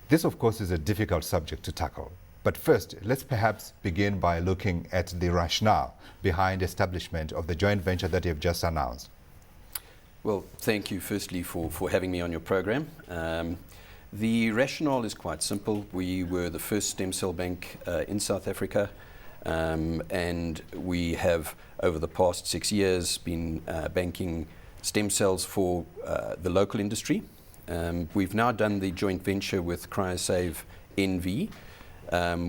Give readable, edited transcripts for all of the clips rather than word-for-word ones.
This, of course, is a difficult subject to tackle. But first, let's perhaps begin by looking at the rationale behind the establishment of the joint venture that you've just announced. Well, thank you firstly for having me on your program. The rationale is quite simple. We were the first stem cell bank in South Africa, and we have, over the past 6 years, been banking stem cells for the local industry. We've now done the joint venture with Cryo-Save N.V,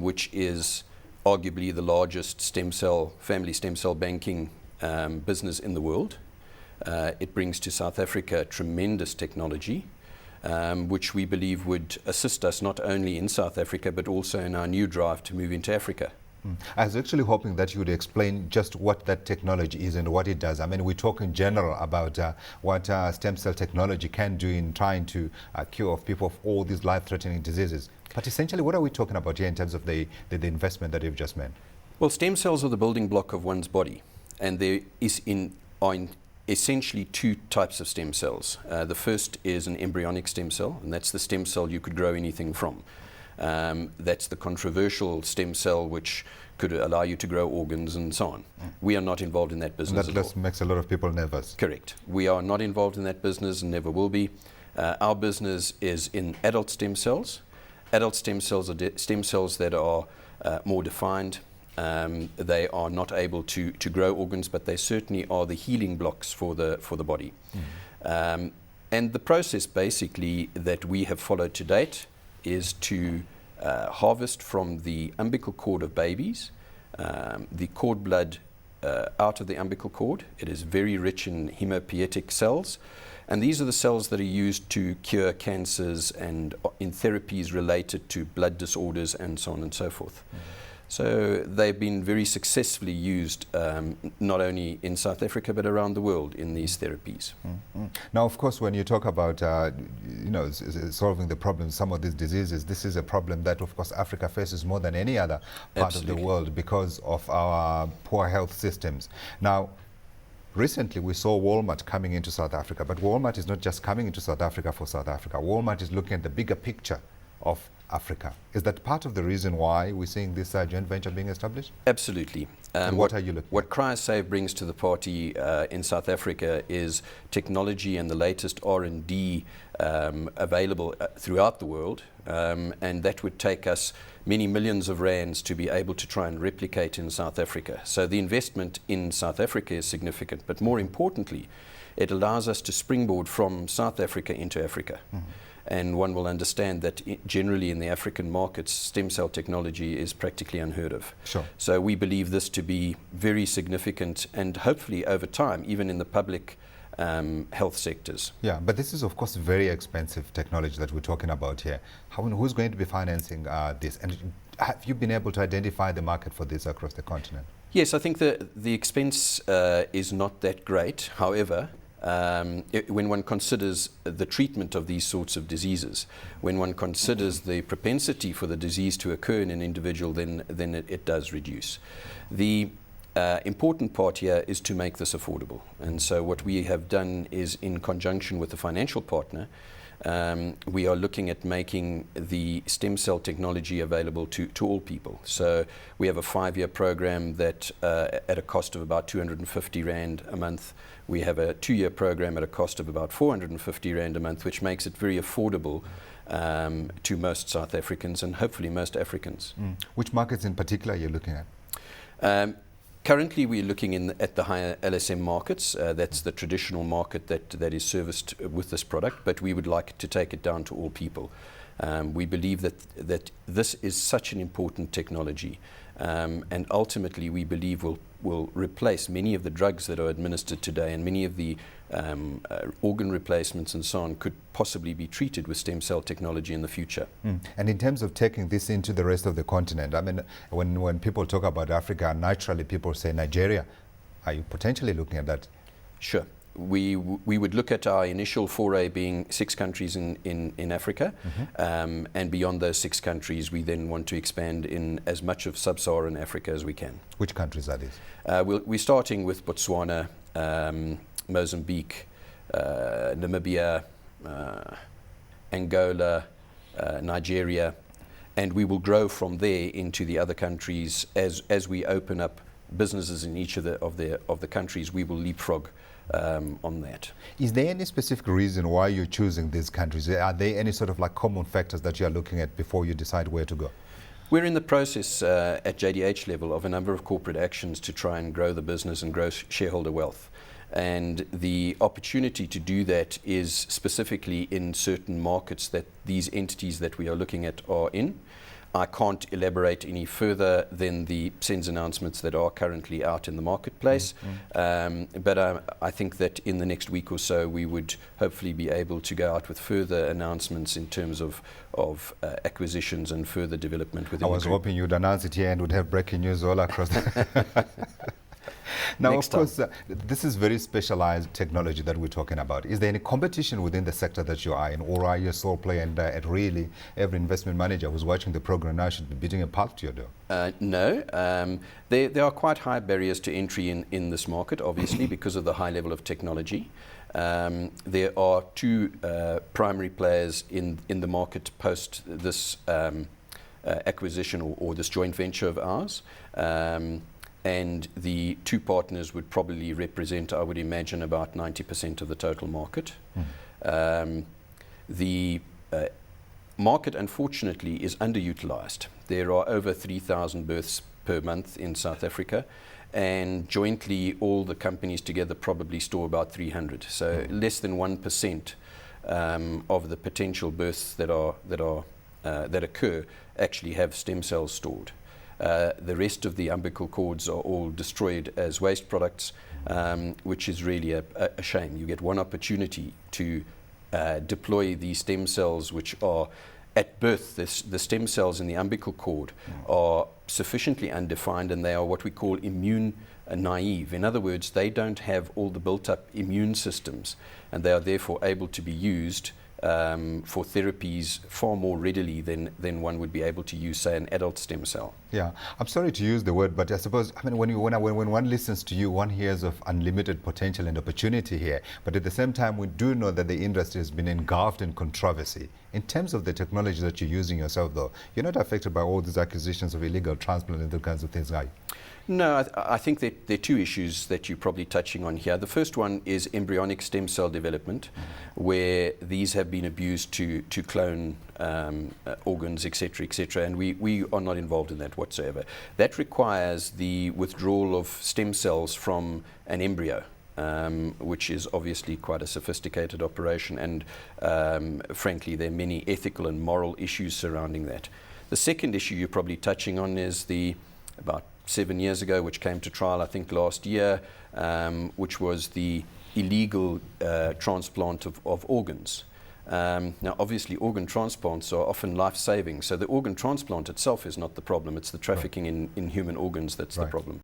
which is arguably the largest family stem cell banking business in the world. It brings to South Africa tremendous technology, which we believe would assist us not only in South Africa, but also in our new drive to move into Africa. I was actually hoping that you would explain just what that technology is and what it does. I mean, we talk in general about what stem cell technology can do in trying to cure people of all these life-threatening diseases. But essentially, what are we talking about here in terms of the investment that you've just made? Well, stem cells are the building block of one's body, and there are essentially two types of stem cells. The first is an embryonic stem cell, and that's the stem cell you could grow anything from. That's the controversial stem cell which could allow you to grow organs and so on. We are not involved in that business at all. That makes a lot of people nervous. Correct. We are not involved in that business and never will be. Our business is in adult stem cells. Adult stem cells are stem cells that are more defined. They are not able to grow organs, but they certainly are the healing blocks for the body. And the process basically that we have followed to date is to harvest from the umbilical cord of babies the cord blood out of the umbilical cord. It is very rich in hematopoietic cells, and these are the cells that are used to cure cancers and in therapies related to blood disorders and so on and so forth. So they've been very successfully used not only in South Africa but around the world in these therapies. Now, of course, when you talk about solving the problems, some of these diseases, this is a problem that, of course, Africa faces more than any other part of the world because of our poor health systems. Now, recently we saw Walmart coming into South Africa, but Walmart is not just coming into South Africa for South Africa. Walmart is looking at the bigger picture of Africa. Is that part of the reason why we're seeing this joint venture being established? Absolutely. And what are you looking at? What Cryo-Save brings to the party in South Africa is technology and the latest R&D available throughout the world, and that would take us many millions of rands to be able to try and replicate in South Africa. So the investment in South Africa is significant, but more importantly, it allows us to springboard from South Africa into Africa. And one will understand that generally in the African markets, stem cell technology is practically unheard of. Sure. So we believe this to be very significant, and hopefully over time, even in the public health sectors. Yeah, but this is, of course, very expensive technology that we're talking about here. Who's going to be financing this? And have you been able to identify the market for this across the continent? Yes, I think the expense is not that great. However, when one considers the treatment of these sorts of diseases, when one considers the propensity for the disease to occur in an individual, then it does reduce. The important part here is to make this affordable. And so what we have done is, in conjunction with a financial partner, we are looking at making the stem cell technology available to all people. So we have a 5-year program that at a cost of about 250 Rand a month. We have a 2-year program at a cost of about 450 Rand a month, which makes it very affordable to most South Africans and hopefully most Africans. Which markets in particular are you looking at? Currently, we're looking at the higher LSM markets. That's the traditional market that is serviced with this product, but we would like to take it down to all people. We believe that this is such an important technology, and ultimately we believe will replace many of the drugs that are administered today, and many of the organ replacements and so on could possibly be treated with stem cell technology in the future. And in terms of taking this into the rest of the continent, I mean, when people talk about Africa, naturally people say Nigeria. Are you potentially looking at that? Sure. We would look at our initial foray being 6 countries in Africa, and beyond those 6 countries we then want to expand in as much of sub-Saharan Africa as we can. Which countries are these? We're starting with Botswana, Mozambique, Namibia, Angola, Nigeria, and we will grow from there into the other countries as we open up businesses in each of the countries. We will leapfrog on that. Is there any specific reason why you're choosing these countries? Are there any sort of like common factors that you are looking at before you decide where to go? We're in the process at JDH level of a number of corporate actions to try and grow the business and grow shareholder wealth. And the opportunity to do that is specifically in certain markets that these entities that we are looking at are in. I can't elaborate any further than the SENS announcements that are currently out in the marketplace. But I think that in the next week or so we would hopefully be able to go out with further announcements in terms of acquisitions and further development within I was hoping you'd announce it here and would have breaking news all across the Now, Next of course, this is very specialized technology that we're talking about. Is there any competition within the sector that you are in, or are you a sole player and really every investment manager who's watching the program now should be beating a path to your door? No. There are quite high barriers to entry in this market, obviously, because of the high level of technology. There are two primary players in the market post this acquisition or this joint venture of ours. And the two partners would probably represent, I would imagine, about 90% of the total market. The market, unfortunately, is underutilized. There are over 3,000 births per month in South Africa, and jointly all the companies together probably store about 300. So less than 1% of the potential births that occur actually have stem cells stored. The rest of the umbilical cords are all destroyed as waste products, which is really a shame. You get one opportunity to deploy these stem cells, which are at birth, the stem cells in the umbilical cord are sufficiently undefined, and they are what we call immune naive. In other words, they don't have all the built-up immune systems, and they are therefore able to be used for therapies far more readily than one would be able to use, say, an adult stem cell. Yeah, I'm sorry to use the word, but I suppose, I mean, when one listens to you, one hears of unlimited potential and opportunity here. But at the same time, we do know that the industry has been engulfed in controversy. In terms of the technology that you're using yourself, though, you're not affected by all these accusations of illegal transplant and those kinds of things, are you? No, I think that there are two issues that you're probably touching on here. The first one is embryonic stem cell development, where these have been abused to clone organs, etc., etc., and we are not involved in that whatsoever. That requires the withdrawal of stem cells from an embryo, which is obviously quite a sophisticated operation, and frankly, there are many ethical and moral issues surrounding that. The second issue you're probably touching on is about 7 years ago, which came to trial, I think, last year, which was the illegal transplant of organs. Now, obviously, organ transplants are often life-saving, so the organ transplant itself is not the problem. It's the trafficking in human organs that's the problem.